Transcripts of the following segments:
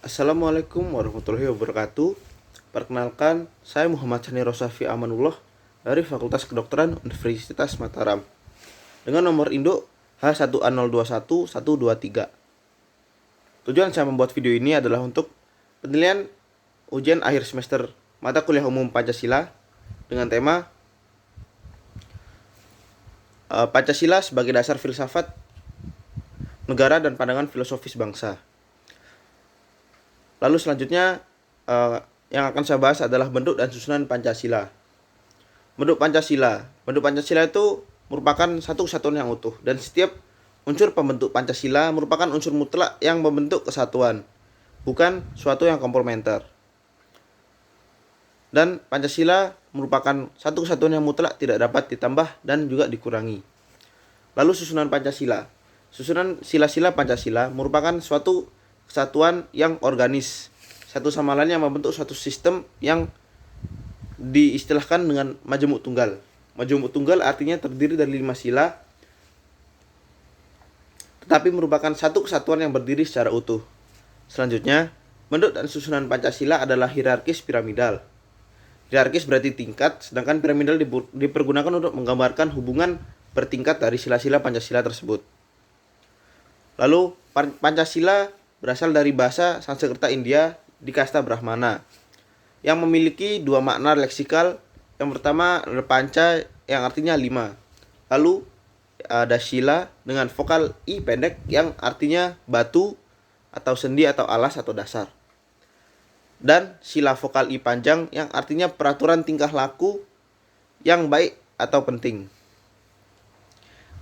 Assalamualaikum warahmatullahi wabarakatuh. Perkenalkan, saya Muhammad Sani Rosafi Amanullah dari Fakultas Kedokteran Universitas Mataram dengan nomor induk H1A021123. Tujuan saya membuat video ini adalah untuk penilaian ujian akhir semester mata kuliah umum Pancasila dengan tema Pancasila sebagai dasar filsafat negara dan pandangan filosofis bangsa. Lalu selanjutnya yang akan saya bahas adalah bentuk dan susunan Pancasila. Bentuk Pancasila itu merupakan satu kesatuan yang utuh, dan setiap unsur pembentuk Pancasila merupakan unsur mutlak yang membentuk kesatuan, bukan suatu yang komplementer. Dan Pancasila merupakan satu kesatuan yang mutlak, tidak dapat ditambah dan juga dikurangi. Lalu susunan Pancasila. Susunan sila-sila Pancasila merupakan suatu kesatuan yang organis, satu sama lain yang membentuk suatu sistem yang diistilahkan dengan majemuk tunggal. Majemuk tunggal artinya terdiri dari 5 sila, tetapi merupakan satu kesatuan yang berdiri secara utuh. Selanjutnya, bentuk dan susunan Pancasila adalah hierarkis piramidal. Hierarkis berarti tingkat, sedangkan piramidal dipergunakan untuk menggambarkan hubungan bertingkat dari sila-sila Pancasila tersebut. Lalu, Pancasila berasal dari bahasa Sanskerta India di kasta Brahmana yang memiliki dua makna leksikal. Yang pertama adalah panca yang artinya 5. Lalu ada sila dengan vokal i pendek yang artinya batu atau sendi atau alas atau dasar. Dan sila vokal i panjang yang artinya peraturan tingkah laku yang baik atau penting.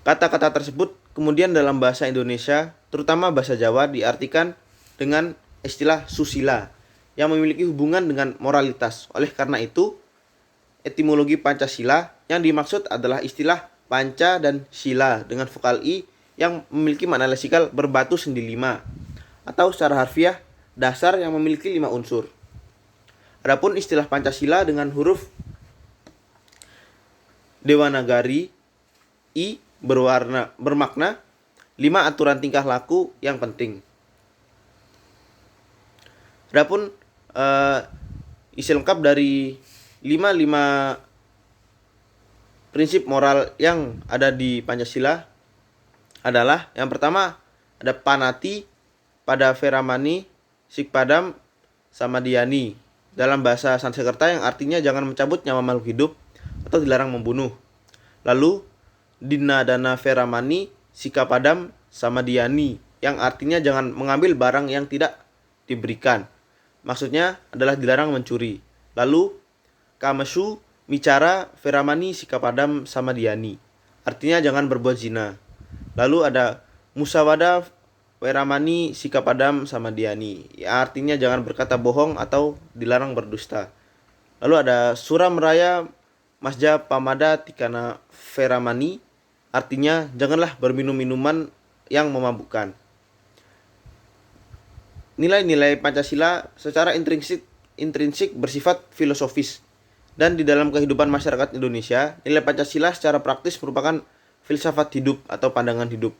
Kata-kata tersebut kemudian dalam bahasa Indonesia, terutama bahasa Jawa, diartikan dengan istilah susila yang memiliki hubungan dengan moralitas. Oleh karena itu, etimologi Pancasila yang dimaksud adalah istilah panca dan sila dengan vokal i yang memiliki makna leksikal berbatu sendi 5, atau secara harfiah dasar yang memiliki 5 unsur. Adapun istilah Pancasila dengan huruf Dewanagari I bermakna 5 aturan tingkah laku yang penting. Adapun isi lengkap dari 5 prinsip moral yang ada di Pancasila adalah yang pertama ada panati, pada veramani, sikpadam, samadiyani dalam bahasa Sanskerta yang artinya jangan mencabut nyawa makhluk hidup atau dilarang membunuh. Lalu dinadana veramani sikapadam samadiyani yang artinya jangan mengambil barang yang tidak diberikan. Maksudnya adalah dilarang mencuri. Lalu kamesu micara veramani sikapadam samadiyani artinya jangan berbuat zina. Lalu ada musawada veramani sikapadam samadiyani ya artinya jangan berkata bohong atau dilarang berdusta. Lalu ada suram raya masja pamada tikana veramani artinya janganlah berminum minuman yang memabukkan. Nilai-nilai Pancasila secara intrinsik bersifat filosofis, dan di dalam kehidupan masyarakat Indonesia, nilai Pancasila secara praktis merupakan filsafat hidup atau pandangan hidup.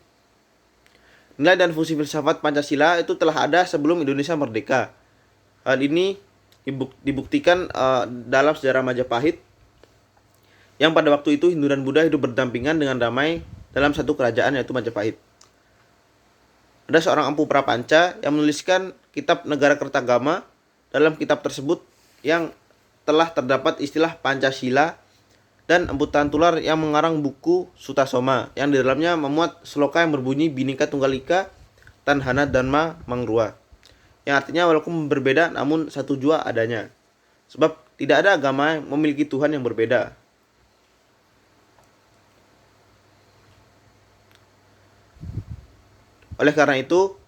Nilai dan fungsi filsafat Pancasila itu telah ada sebelum Indonesia merdeka. Hal ini dibuktikan dalam sejarah Majapahit, yang pada waktu itu Hindu dan Buddha hidup berdampingan dengan damai dalam satu kerajaan yaitu Majapahit. Ada seorang Empu Prapanca yang menuliskan kitab Negara Kertagama. Dalam kitab tersebut yang telah terdapat istilah Pancasila, dan Empu Tantular yang mengarang buku Sutasoma yang di dalamnya memuat sloka yang berbunyi Bhinneka Tunggal Ika Tanhana Dharma Mangrua yang artinya walaupun berbeda namun satu jua adanya. Sebab tidak ada agama yang memiliki Tuhan yang berbeda. Oleh karena itu,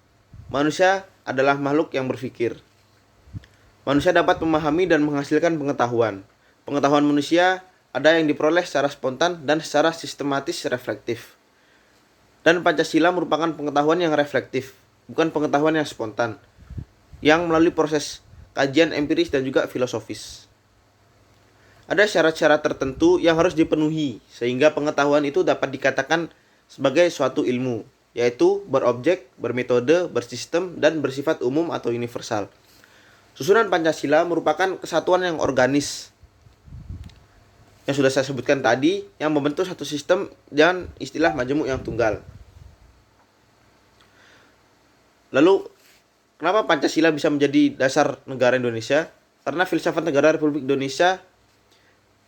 manusia adalah makhluk yang berpikir. Manusia dapat memahami dan menghasilkan pengetahuan. Pengetahuan manusia ada yang diperoleh secara spontan dan secara sistematis reflektif. Dan Pancasila merupakan pengetahuan yang reflektif, bukan pengetahuan yang spontan, yang melalui proses kajian empiris dan juga filosofis. Ada syarat-syarat tertentu yang harus dipenuhi sehingga pengetahuan itu dapat dikatakan sebagai suatu ilmu. yaitu berobjek, bermetode, bersistem, dan bersifat umum atau universal. Susunan Pancasila merupakan kesatuan yang organis yang sudah saya sebutkan tadi, yang membentuk satu sistem dan istilah majemuk yang tunggal. Lalu, kenapa Pancasila bisa menjadi dasar negara Indonesia? Karena filsafat negara Republik Indonesia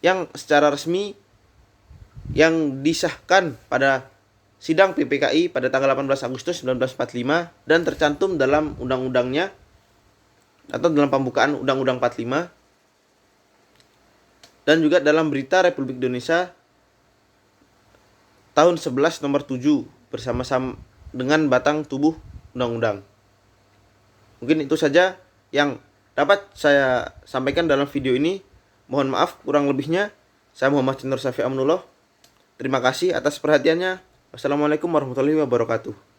yang secara resmi yang disahkan pada sidang PPKI pada tanggal 18 Agustus 1945 dan tercantum dalam undang-undangnya atau dalam pembukaan Undang-Undang 45 dan juga dalam Berita Republik Indonesia tahun 11 nomor 7 bersama-sama dengan batang tubuh undang-undang. Mungkin itu saja yang dapat saya sampaikan dalam video ini. Mohon maaf kurang lebihnya. Saya Muhammad Nur Syafi Aminullah. Terima kasih atas perhatiannya. Wassalamualaikum warahmatullahi wabarakatuh.